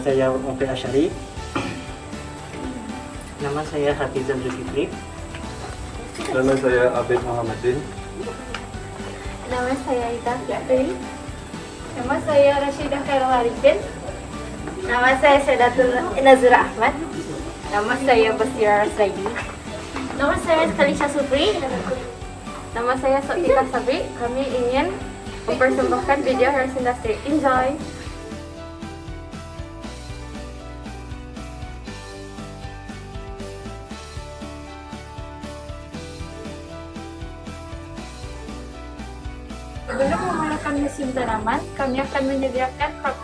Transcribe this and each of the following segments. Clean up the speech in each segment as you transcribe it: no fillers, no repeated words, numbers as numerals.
saya Ope Asyari. Nama saya Hafizan Zulkifli. Nama saya Abid Muhammadin. Nama saya Ita Fiatri. Nama saya Rashidah Khairul Arifin. Nama saya Sedatul Nazura Ahmad. Nama saya Basira Rasraidi. Nama saya Kalisha Supri. Nama saya Sotika Sabri. Kami ingin mempersembahkan video Harris Industry. Enjoy! Sebelum menggunakan mesin tanaman, kami akan menyediakan crop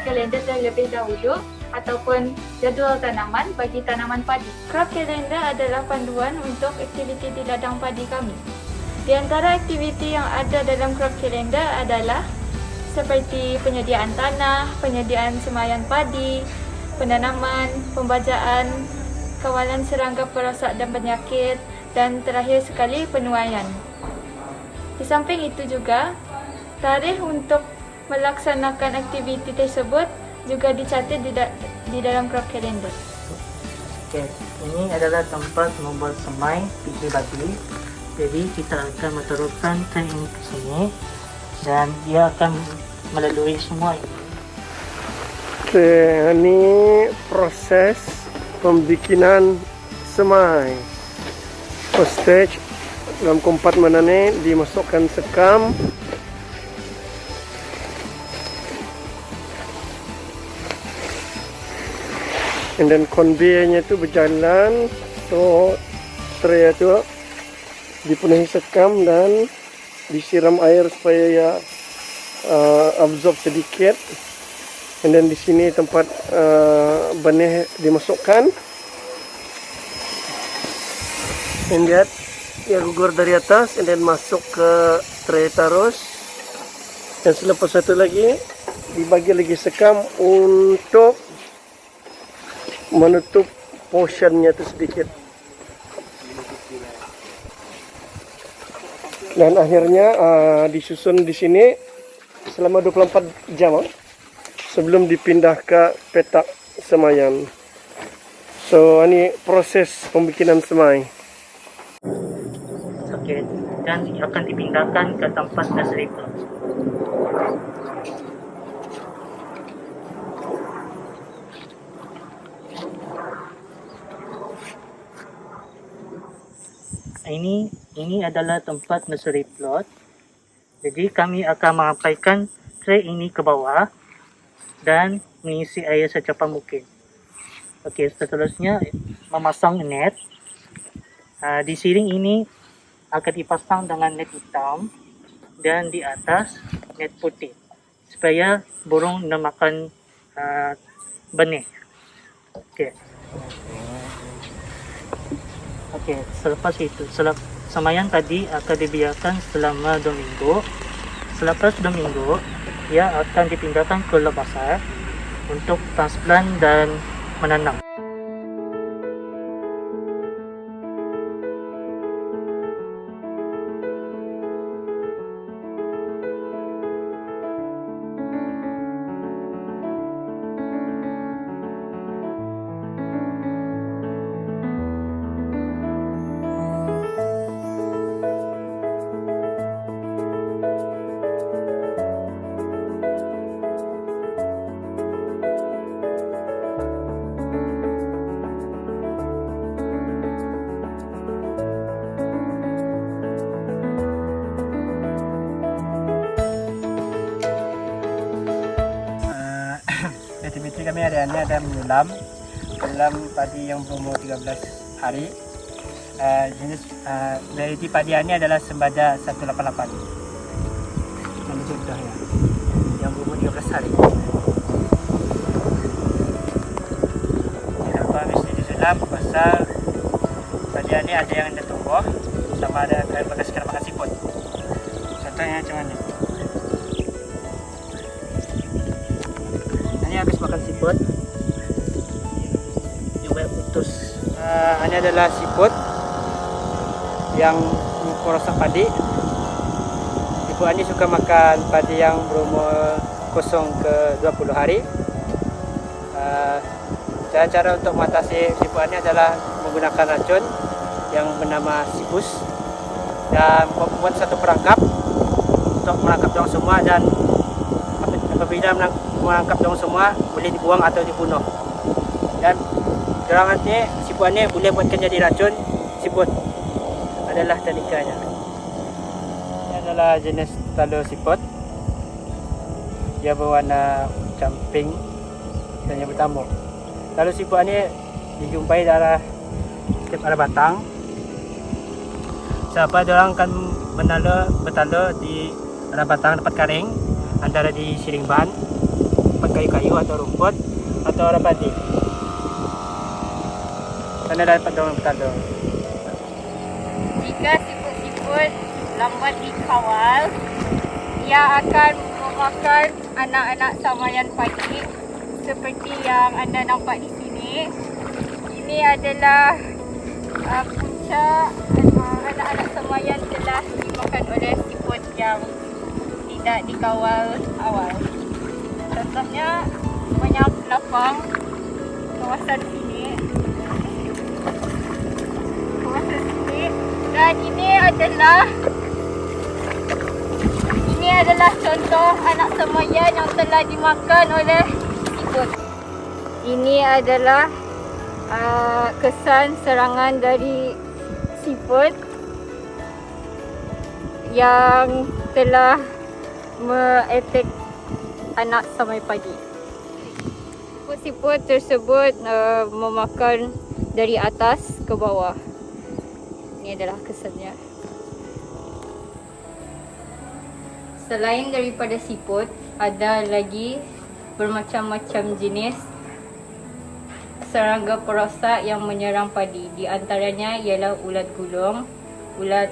calendar terlebih dahulu ataupun jadual tanaman bagi tanaman padi. Crop calendar adalah panduan untuk aktiviti di ladang padi kami. Di antara aktiviti yang ada dalam crop calendar adalah seperti penyediaan tanah, penyediaan semayan padi, penanaman, pembajaan, kawalan serangga perosak dan penyakit, dan terakhir sekali penuaian. Di samping itu juga, tarikh untuk melaksanakan aktiviti tersebut juga dicatat di dalam crop calendar. Oke, ini adalah tempat membuat semai biji babi. Jadi kita akan menaruhkan tray ini ke sini dan dia akan melalui semua ini. Oke, ini proses pembikinan semai. First stage, dalam kompartmen ini dimasukkan sekam. And then conveyor-nya itu berjalan, so tray itu dipenuhi sekam dan disiram air supaya ya absorb sedikit. And then di sini tempat benih dimasukkan. And that ya gugur dari atas, and then masuk ke tray terus. Dan selepas satu lagi dibagi lagi sekam untuk menutup portionnya itu sedikit. Dan akhirnya disusun di sini selama 24 jam sebelum dipindah ke petak semayan. So ini proses pembikinan semai. Oke, dan akan dipindahkan ke tempat nursery plot. Ini adalah tempat nursery plot. Jadi kami akan mengampaikan tray ini ke bawah dan mengisi air secepat mungkin. Oke, seterusnya memasang net. Di siring ini akan dipasang dengan net hitam dan di atas net putih supaya burung tidak makan benih. Oke, selepas itu semayan tadi akan dibiarkan selama 2 minggu. Selepas 2 minggu, ia akan dipindahkan ke lot besar untuk transplant dan menanam. Aktiviti kami hari ini ada menyulam padi yang berumur 13 hari. Jenis varieti padi ini adalah Sembada 188. Ini contohnya yang berumur 13 hari. Kenapa mesti disulam? Pasal padi ini ada yang ada tumbuh sama ada bekas kena makan siput. Contohnya macam ni. Ini habis makan siput yang banyak putus. Ini adalah siput yang merosak padi. Ibu ini suka makan padi yang berumur 0 ke 20 hari. Cara untuk mengatasi siput ini adalah menggunakan racun yang bernama sipus dan membuat satu perangkap untuk menangkap dorang semua, dan apabila menangkap dorang semua boleh dibuang atau dibunuh. Dan dorang nanti siput ini boleh buatkan jadi racun. Siput adalah tandingannya. Ini adalah jenis talu siput. Dia berwarna macam pink dan yang bertambuk. Talu siput ini dijumpai dalam setiap arah batang. Siapa orang akan bertalu di arah batang tempat kering, antara di siring ban, tempat kayu-kayu atau rumput, atau arah padi. Sana dapat orang bertalu. Jika siput-siput lambat dikawal, ia akan memakan anak-anak samayan padi seperti yang anda nampak di sini. Ini adalah punca anak-anak samayan telah dimakan oleh siput yang tidak dikawal awal. Contohnya banyak lapang kawasan sini. Dan ini adalah contoh anak samayan yang telah dimakan oleh siput. Ini adalah kesan serangan dari siput yang telah mengattack anak samai padi. Siput tersebut memakan dari atas ke bawah. Ini adalah kesannya. Selain daripada siput, ada lagi bermacam-macam jenis serangga perosak yang menyerang padi. Di antaranya ialah ulat gulung, ulat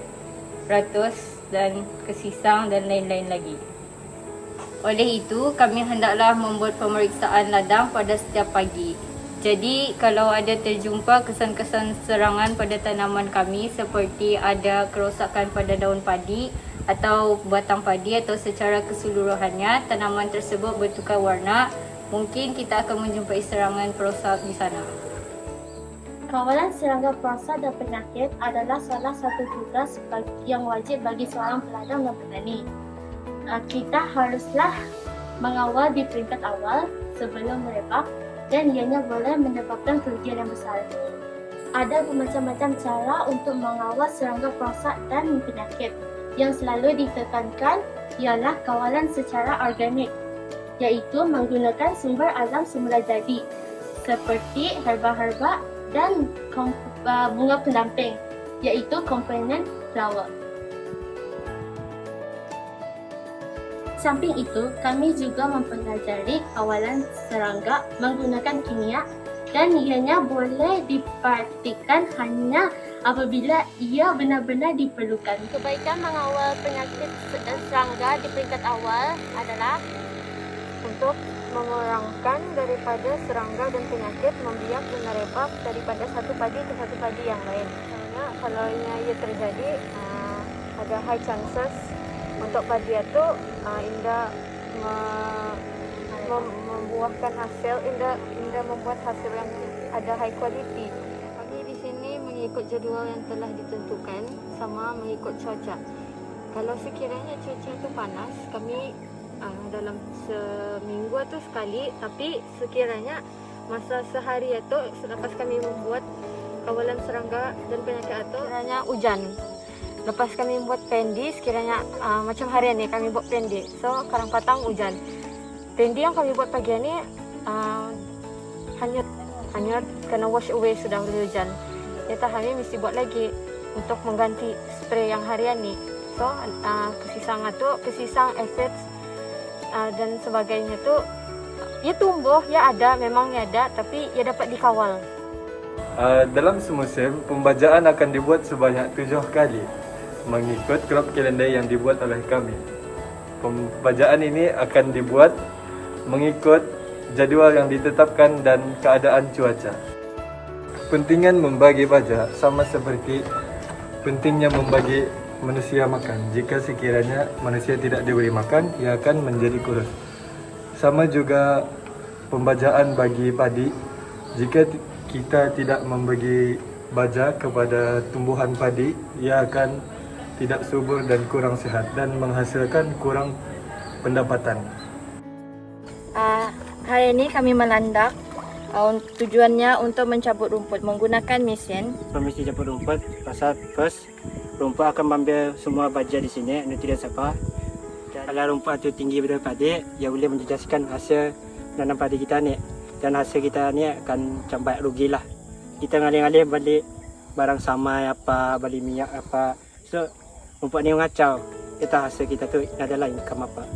ratus dan kesisang dan lain-lain lagi. Oleh itu, kami hendaklah membuat pemeriksaan ladang pada setiap pagi. Jadi, kalau ada terjumpa kesan-kesan serangan pada tanaman kami seperti ada kerosakan pada daun padi atau batang padi atau secara keseluruhannya tanaman tersebut bertukar warna, mungkin kita akan menjumpai serangan perosak di sana. Kawalan serangga perosak dan penyakit adalah salah satu tugas yang wajib bagi seorang peladang dan petani. Kita haruslah mengawal di peringkat awal sebelum merebak dan ianya boleh menyebabkan kerugian yang besar. Ada bermacam-macam cara untuk mengawal serangga perosak dan penyakit. Yang selalu ditekankan ialah kawalan secara organik, iaitu menggunakan sumber alam semula jadi seperti herba-herba dan bunga pendamping, iaitu companion flower. Samping itu, kami juga mempelajari kawalan serangga menggunakan kimia dan ianya boleh dipraktikkan hanya apabila ia benar-benar diperlukan. Kebaikan mengawal penyakit serangga di peringkat awal adalah Untuk mengurangkan daripada serangga dan penyakit membiak dan merebak daripada satu padi ke satu padi yang lain. Karena kalau ia terjadi, ada high chances untuk padi itu indah membuahkan hasil, indah membuat hasil yang ada high quality. Kami di sini mengikut jadual yang telah ditentukan sama mengikut cuaca. Kalau sekiranya cuaca itu panas, kami dalam seminggu itu sekali, tapi sekiranya masa sehari itu selepas kami membuat kawalan serangga dan penyakit itu sekiranya hujan. Lepas kami buat pendi, sekiranya macam hari ini kami buat pendi, so kadang patang hujan. Pendi yang kami buat pagi ini hanyut kena wash away sudah oleh hujan. Kita kami mesti buat lagi untuk mengganti spray yang harian ni. So kesisang aphids dan sebagainya tu, ia tumbuh, ia ada, memang ia ada, tapi ia dapat dikawal. Dalam semusim, pembajaan akan dibuat sebanyak 7 kali mengikut crop calendar yang dibuat oleh kami. Pembajaan ini akan dibuat mengikut jadual yang ditetapkan dan keadaan cuaca. Pentingan membagi baja sama seperti pentingnya membagi manusia makan. Jika sekiranya manusia tidak diberi makan, ia akan menjadi kurus. Sama juga pembajaan bagi padi. Jika kita tidak membagi baja kepada tumbuhan padi, ia akan tidak subur dan kurang sihat dan menghasilkan kurang pendapatan. Hari ini kami melandak. Tujuannya untuk mencabut rumput menggunakan mesin. Mesti cabut rumput pasal first rumput akan mengambil semua baja di sini, nutrien apa. Kalau rumput itu tinggi daripada padi, ia boleh menjejaskan hasil nanam padi kita ni. Dan hasil kita ni akan cambat rugilah. Kita ngalih-ngalih balik barang samai apa, balik minyak apa. So rumput ni mengacau. Kita hasil kita tu adalah income apa.